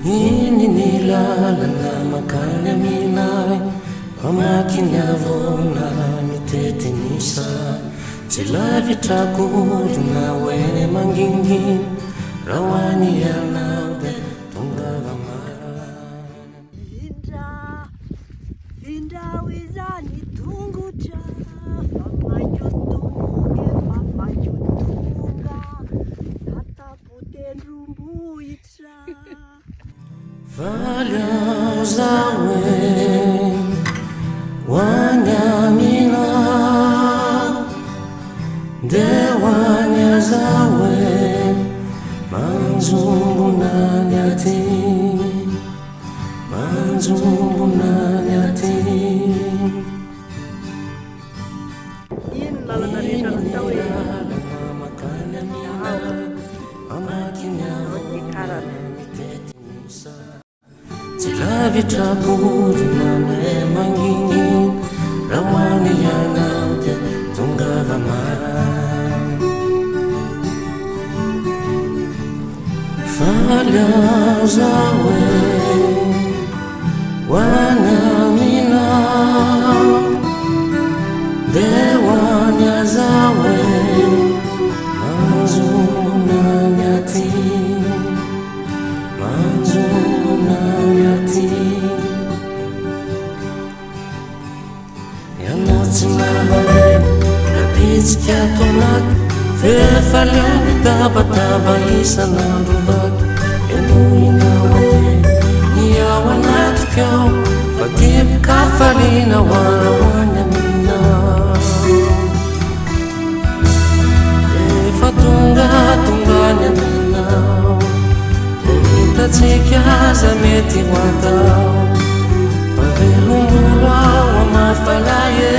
Ini ni làlana makany aminay pamaky avona mitetenisa tsy lavitrako olona hoe manginginy raha hoany ianao dia tonga vamara Vindrao izany tongotra famajotonga tatapotendrombohitra valy aho zaho hoany aminao dia hoany azaho manjombona ny aty manjombona ny aty inona làlana rehetra natao hoe makany aminao amaky ny karana mitetinisa tsy lavitrako olona hoe manginginy raha hoany ianao dia tonga vamara faly aho zaho hoany aminao dia hoany azaho manjombona ny aty manjombona ny aty ianao tsy nahare napitsika ato anaty fefaly aho mitabataba isan'andro vaky enoinao ate iao anatikao fa tiako faliana hoany aminao efa tongatongany aminao dia hitatsika aza mety ho atao fa velombolo aho amafalaye